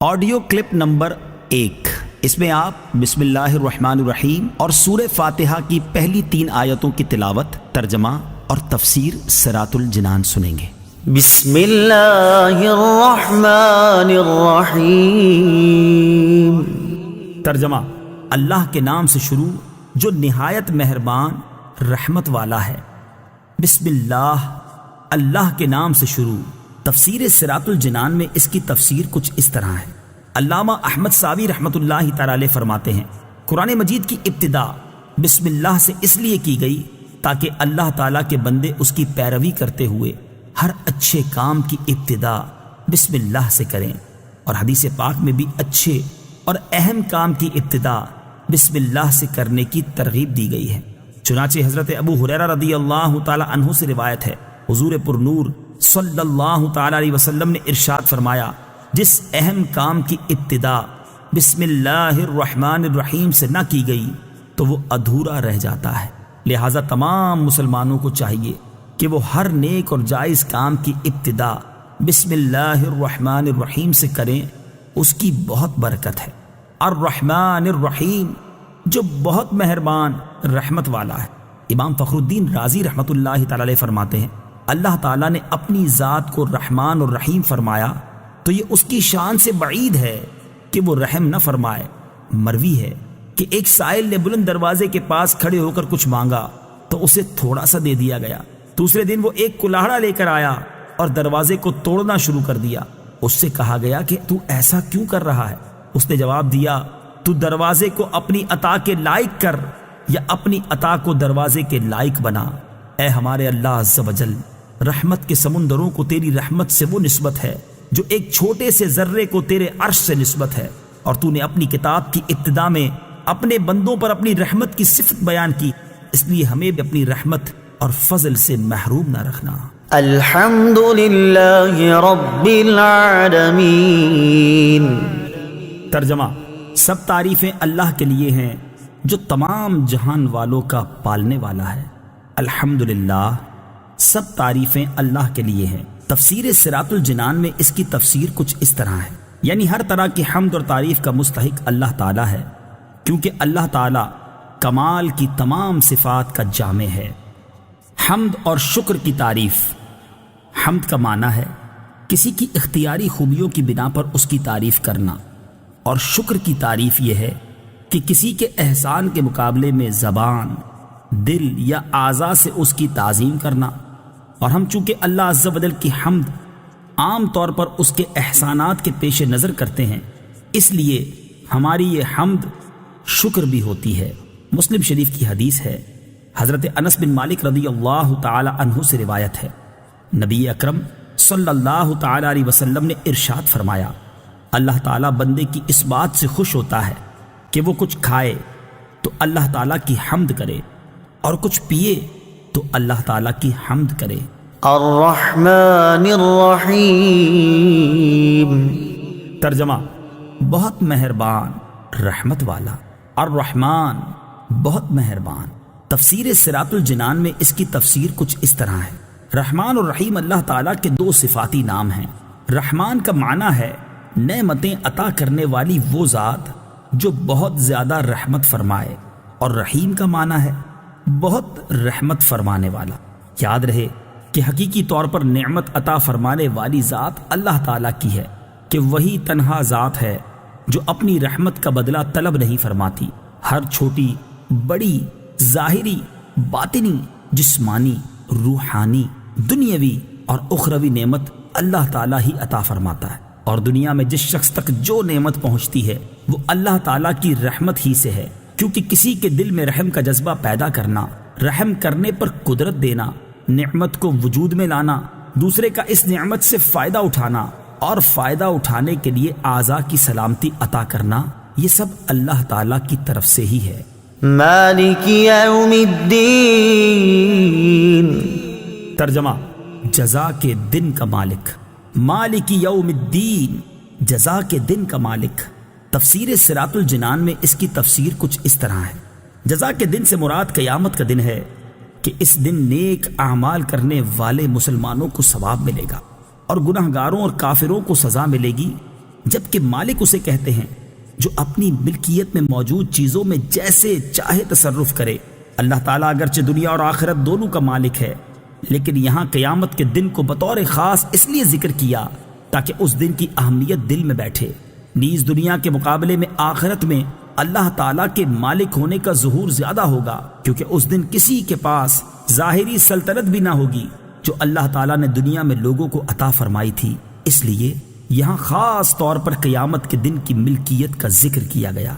Audio clip number 1، اس میں آپ بسم اللہ الرحمن الرحیم اور سورہ فاتحہ کی پہلی 3 آیتوں کی تلاوت، ترجمہ اور تفسیر صراط الجنان سنیں گے۔ بسم اللہ الرحمن الرحیم۔ ترجمہ: اللہ کے نام سے شروع جو نہایت مہربان رحمت والا ہے۔ بسم اللہ، اللہ کے نام سے شروع۔ تفسیر صراط الجنان میں اس کی تفسیر کچھ اس طرح ہے۔ علامہ احمد ساوی رحمۃ اللہ تعالی علیہ فرماتے ہیں، قرآن مجید کی ابتدا بسم اللہ سے اس لیے کی گئی تاکہ اللہ تعالیٰ کے بندے اس کی پیروی کرتے ہوئے ہر اچھے کام کی ابتدا بسم اللہ سے کریں، اور حدیث پاک میں بھی اچھے اور اہم کام کی ابتدا بسم اللہ سے کرنے کی ترغیب دی گئی ہے۔ چنانچہ حضرت ابو ہریرہ رضی اللہ تعالی عنہ سے روایت ہے، حضور پر نور صلی اللہ تعالی علیہ وسلم نے ارشاد فرمایا، جس اہم کام کی ابتدا بسم اللہ الرحمن الرحیم سے نہ کی گئی تو وہ ادھورا رہ جاتا ہے۔ لہٰذا تمام مسلمانوں کو چاہیے کہ وہ ہر نیک اور جائز کام کی ابتدا بسم اللہ الرحمن الرحیم سے کریں، اس کی بہت برکت ہے۔ الرحمن الرحیم، جو بہت مہربان رحمت والا ہے۔ امام فخر الدین رازی رحمۃ اللہ تعالی علیہ فرماتے ہیں، اللہ تعالیٰ نے اپنی ذات کو رحمان اور رحیم فرمایا تو یہ اس کی شان سے بعید ہے کہ وہ رحم نہ فرمائے۔ مروی ہے کہ ایک سائل نے بلند دروازے کے پاس کھڑے ہو کر کچھ مانگا تو اسے تھوڑا سا دے دیا گیا۔ دوسرے دن وہ ایک کلاہڑا لے کر آیا اور دروازے کو توڑنا شروع کر دیا۔ اس سے کہا گیا کہ تو ایسا کیوں کر رہا ہے؟ اس نے جواب دیا، تو دروازے کو اپنی عطا کے لائق کر یا اپنی عطا کو دروازے کے لائق بنا۔ اے ہمارے اللہ عز و جل، رحمت کے سمندروں کو تیری رحمت سے وہ نسبت ہے جو ایک چھوٹے سے ذرے کو تیرے عرش سے نسبت ہے، اور تو نے اپنی کتاب کی ابتدا میں اپنے بندوں پر اپنی رحمت کی صفت بیان کی، اس لیے ہمیں بھی اپنی رحمت اور فضل سے محروم نہ رکھنا۔ الحمد للہ رب العالمین۔ ترجمہ: سب تعریفیں اللہ کے لیے ہیں جو تمام جہان والوں کا پالنے والا ہے۔ الحمدللہ، سب تعریفیں اللہ کے لیے ہیں۔ تفسیر صراط الجنان میں اس کی تفسیر کچھ اس طرح ہے، یعنی ہر طرح کی حمد اور تعریف کا مستحق اللہ تعالیٰ ہے، کیونکہ اللہ تعالیٰ کمال کی تمام صفات کا جامع ہے۔ حمد اور شکر کی تعریف۔ حمد کا معنی ہے کسی کی اختیاری خوبیوں کی بنا پر اس کی تعریف کرنا، اور شکر کی تعریف یہ ہے کہ کسی کے احسان کے مقابلے میں زبان، دل یا اعضاء سے اس کی تعظیم کرنا۔ اور ہم چونکہ اللہ عز و جل کی حمد عام طور پر اس کے احسانات کے پیش نظر کرتے ہیں، اس لیے ہماری یہ حمد شکر بھی ہوتی ہے۔ مسلم شریف کی حدیث ہے، حضرت انس بن مالک رضی اللہ تعالی عنہ سے روایت ہے، نبی اکرم صلی اللہ تعالی علیہ وسلم نے ارشاد فرمایا، اللہ تعالیٰ بندے کی اس بات سے خوش ہوتا ہے کہ وہ کچھ کھائے تو اللہ تعالیٰ کی حمد کرے، اور کچھ پیے تو اللہ تعالیٰ کی حمد کرے۔ الرحمن الرحیم۔ ترجمہ: بہت مہربان رحمت والا۔ الرحمن، بہت مہربان۔ تفسیر صراط الجنان میں اس کی تفسیر کچھ اس طرح ہے، رحمان اور رحیم اللہ تعالیٰ کے 2 صفاتی نام ہیں۔ رحمان کا معنی ہے نعمتیں عطا کرنے والی وہ ذات جو بہت زیادہ رحمت فرمائے، اور رحیم کا معنی ہے بہت رحمت فرمانے والا۔ یاد رہے کہ حقیقی طور پر نعمت عطا فرمانے والی ذات اللہ تعالیٰ کی ہے، کہ وہی تنہا ذات ہے جو اپنی رحمت کا بدلہ طلب نہیں فرماتی۔ ہر چھوٹی بڑی، ظاہری، باطنی، جسمانی، روحانی، دنیاوی اور اخروی نعمت اللہ تعالیٰ ہی عطا فرماتا ہے، اور دنیا میں جس شخص تک جو نعمت پہنچتی ہے وہ اللہ تعالیٰ کی رحمت ہی سے ہے، کیونکہ کسی کے دل میں رحم کا جذبہ پیدا کرنا، رحم کرنے پر قدرت دینا، نعمت کو وجود میں لانا، دوسرے کا اس نعمت سے فائدہ اٹھانا، اور فائدہ اٹھانے کے لیے اعضاء کی سلامتی عطا کرنا، یہ سب اللہ تعالیٰ کی طرف سے ہی ہے۔ مالک یوم الدین۔ ترجمہ: جزا کے دن کا مالک۔ مالک یوم الدین، جزا کے دن کا مالک۔ تفسیر صراط الجنان میں اس کی تفسیر کچھ اس طرح ہے، جزا کے دن سے مراد قیامت کا دن ہے کہ اس دن نیک اعمال کرنے والے مسلمانوں کو ثواب ملے گا، اور گناہگاروں اور کافروں کو سزا ملے گی، جبکہ مالک اسے کہتے ہیں جو اپنی ملکیت میں موجود چیزوں میں جیسے چاہے تصرف کرے۔ اللہ تعالیٰ اگرچہ دنیا اور آخرت دونوں کا مالک ہے، لیکن یہاں قیامت کے دن کو بطور خاص اس لیے ذکر کیا تاکہ اس دن کی اہمیت دل میں بیٹھے۔ نیز دنیا کے مقابلے میں آخرت میں اللہ تعالیٰ کے مالک ہونے کا ظہور زیادہ ہوگا، کیونکہ اس دن کسی کے پاس ظاہری سلطنت بھی نہ ہوگی جو اللہ تعالیٰ نے دنیا میں لوگوں کو عطا فرمائی تھی۔ اس لیے یہاں خاص طور پر قیامت کے دن کی ملکیت کا ذکر کیا گیا۔